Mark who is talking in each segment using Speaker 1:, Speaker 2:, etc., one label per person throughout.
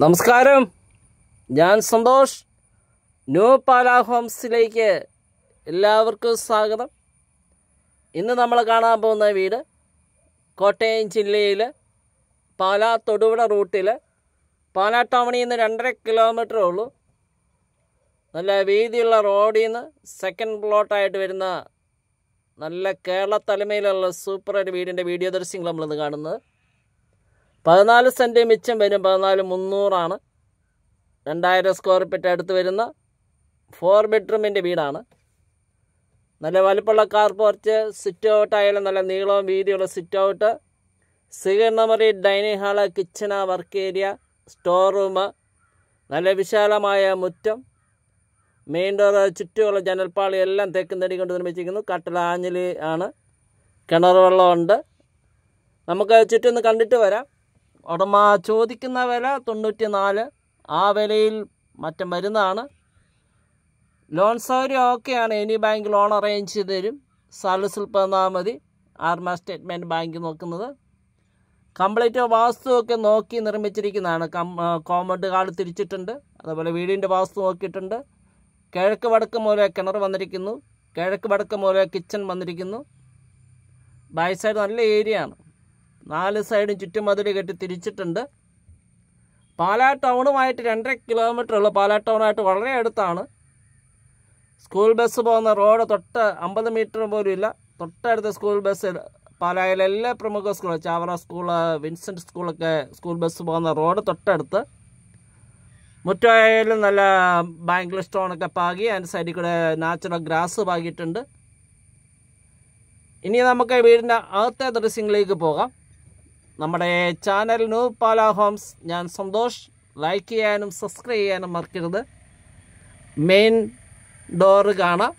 Speaker 1: നമസ്കാരം, ഞാൻ സന്തോഷ്. ന്യൂ പാല ഹോംസിലേക്ക് എല്ലാവർക്കും സ്വാഗതം. ഇന്ന് നമ്മൾ കാണാൻ പോകുന്ന വീട് കോട്ടയം ജില്ലയിൽ പാല തൊടുപുഴ റൂട്ടിൽ പാല ടൗണിൽ നിന്ന് 2.5 കിലോമീറ്ററേ ഉള്ളൂ. നല്ല വീതിയുള്ള റോഡിൽ നിന്ന് സെക്കൻഡ് പ്ലോട്ടായിട്ട് വരുന്ന നല്ല കേരള തലമയിലുള്ള സൂപ്പർ ഒരു വീടിൻ്റെ വീഡിയോ ദൃശ്യങ്ങൾ നമ്മളിന്ന് കാണുന്നത്. 14 സെൻറ്റ് മിച്ചം വരും. 14,300 2000 സ്ക്വയർ ഫീറ്റ് അടുത്ത് വരുന്ന 4 ബെഡ്റൂമിൻ്റെ വീടാണ്. നല്ല വലുപ്പമുള്ള കാർ പോർച്ച്, സിറ്റ് ഔട്ടായാലും നല്ല നീളവും വീതിയുള്ള സിറ്റ് ഔട്ട്, സ്വീകരണമുറി, dining hall, kitchen, work area, store room, നല്ല വിശാലമായ മുറ്റം, മെയിൻ ഡോർ, ചുറ്റുമുള്ള ജനൽപ്പാളി എല്ലാം തേക്കും തടി കൊണ്ട് നിർമ്മിച്ചിരിക്കുന്നു. കട്ടിൽ ആഞ്ഞിൽ ആണ്. കിണർ വെള്ളമുണ്ട്. നമുക്ക് ചുറ്റൊന്ന് കണ്ടിട്ട് വരാം. ഉടമ ചോദിക്കുന്ന വില 94. ആ വിലയിൽ മറ്റും വരുന്നതാണ്. ലോൺ സൗകര്യം ഓക്കെയാണ്. എനി ബാങ്ക് ലോൺ അറേഞ്ച് ചെയ്ത് തരും. സാലറി തന്നാൽ മതി. ആർമ സ്റ്റേറ്റ്മെൻറ്റ് ബാങ്ക് നോക്കുന്നത്. കംപ്ലീറ്റ് വാസ്തുവൊക്കെ നോക്കി നിർമ്മിച്ചിരിക്കുന്നതാണ്. കോമ്പൗണ്ട് ഹാൾ തിരിച്ചിട്ടുണ്ട്. അതുപോലെ വീടിൻ്റെ വാസ്തു നോക്കിയിട്ടുണ്ട്. കിഴക്ക് വടക്ക് മൂല കിണർ വന്നിരിക്കുന്നു. കിഴക്ക് വടക്ക് മൂല കിച്ചൺ വന്നിരിക്കുന്നു. ബാക്ക് സൈഡ് നല്ല ഏരിയ ആണ്. 4 സൈഡും ചുറ്റുമതിൽ കെട്ടി തിരിച്ചിട്ടുണ്ട്. പാലാ ടൗണുമായിട്ട് 2.5 കിലോമീറ്റർ ഉള്ളു. പാലാ ടൗണായിട്ട് വളരെ അടുത്താണ്. സ്കൂൾ ബസ് പോകുന്ന റോഡ് 50 മീറ്റർ പോലും ഇല്ല. തൊട്ടടുത്ത സ്കൂൾ ബസ് പാലായിലെ എല്ലാ പ്രമുഖ സ്കൂളും, ചാവറ സ്കൂള്, വിൻസെൻ്റ് സ്കൂളൊക്കെ സ്കൂൾ ബസ് പോകുന്ന റോഡ് തൊട്ടടുത്ത്. മുറ്റമായാലും നല്ല ബാങ്കിൽ സ്റ്റോണൊക്കെ പാകി, അതിൻ്റെ സൈഡിൽ കൂടെ നാച്ചുറൽ ഗ്രാസ് പാകിയിട്ടുണ്ട്. ഇനി നമുക്ക് വീടിൻ്റെ അകത്തെ ദൃശ്യങ്ങളിലേക്ക് പോകാം. നമ്മുടെ ചാനൽ ന്യൂ പാല ഹോംസ്, ഞാൻ സന്തോഷ്. ലൈക്ക് ചെയ്യാനും സബ്സ്ക്രൈബ് ചെയ്യാനും മറക്കരുത്. മെയിൻ ഡോറ് കാണാം.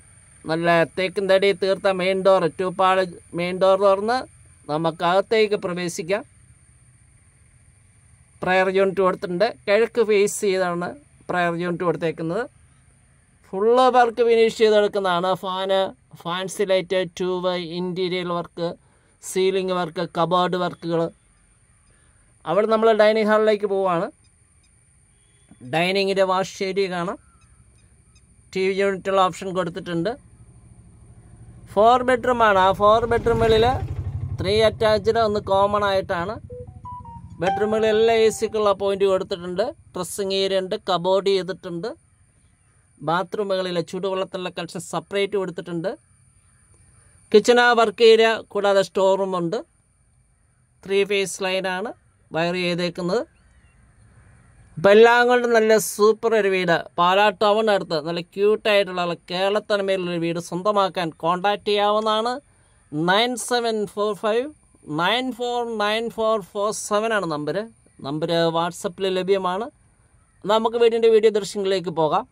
Speaker 1: നല്ല തേക്കിൻ തടി തീർത്ത മെയിൻ ഡോർ, 2 പാള മെയിൻ ഡോർ തുറന്ന് നമുക്ക് അകത്തേക്ക് പ്രവേശിക്കാം. പ്രയർ യൂണിറ്റ് കൊടുത്തിട്ടുണ്ട്. കിഴക്ക് ഫേസ് ചെയ്താണ് പ്രയർ യൂണിറ്റ് കൊടുത്തേക്കുന്നത്. ഫുള്ള് വർക്ക് ഫിനിഷ് ചെയ്തെടുക്കുന്നതാണ്. Fancy light, tube, interior work, ceiling work, cupboard വർക്കുകൾ. അവിടെ നമ്മൾ ഡൈനിങ് ഹാളിലേക്ക് പോവുകയാണ്. ഡൈനിങ്ങിൻ്റെ വാഷ് ഏരിയ കാണാം. TV യൂണിറ്റുള്ള ഓപ്ഷൻ കൊടുത്തിട്ടുണ്ട്. 4 ബെഡ്റൂമാണ്. ആ 4 ബെഡ്റൂമുകളിൽ 3 അറ്റാച്ച്ഡ്, 1 കോമൺ ആയിട്ടാണ്. ബെഡ്റൂമുകളെല്ലാം AC-ക്കുള്ള പോയിന്റ് കൊടുത്തിട്ടുണ്ട്. ഡ്രസ്സിങ് ഏരിയ ഉണ്ട്. കബോർഡ് ചെയ്തിട്ടുണ്ട്. ബാത്റൂമുകളിൽ ചൂടുവെള്ളത്തിലുള്ള കണക്ഷൻ സെപ്പറേറ്റ് കൊടുത്തിട്ടുണ്ട്. കിച്ചണ്, വർക്ക് ഏരിയ, കൂടാതെ സ്റ്റോർ റൂമുണ്ട്. 3 ഫേസ് ലൈനാണ് വയർ ചെയ്തേക്കുന്നത്. അപ്പം എല്ലാം കൊണ്ടും നല്ല സൂപ്പർ ഒരു വീട്. പാലാ ടൗണിനടുത്ത് നല്ല ക്യൂട്ടായിട്ടുള്ള കേരളത്തനിമയിലുള്ളൊരു വീട് സ്വന്തമാക്കാൻ കോൺടാക്റ്റ് ചെയ്യാവുന്നതാണ്. 9745 949447 ആണ് നമ്പർ വാട്സപ്പിൽ ലഭ്യമാണ്. നമുക്ക് വീടിൻ്റെ വീഡിയോ ദൃശ്യങ്ങളിലേക്ക് പോകാം.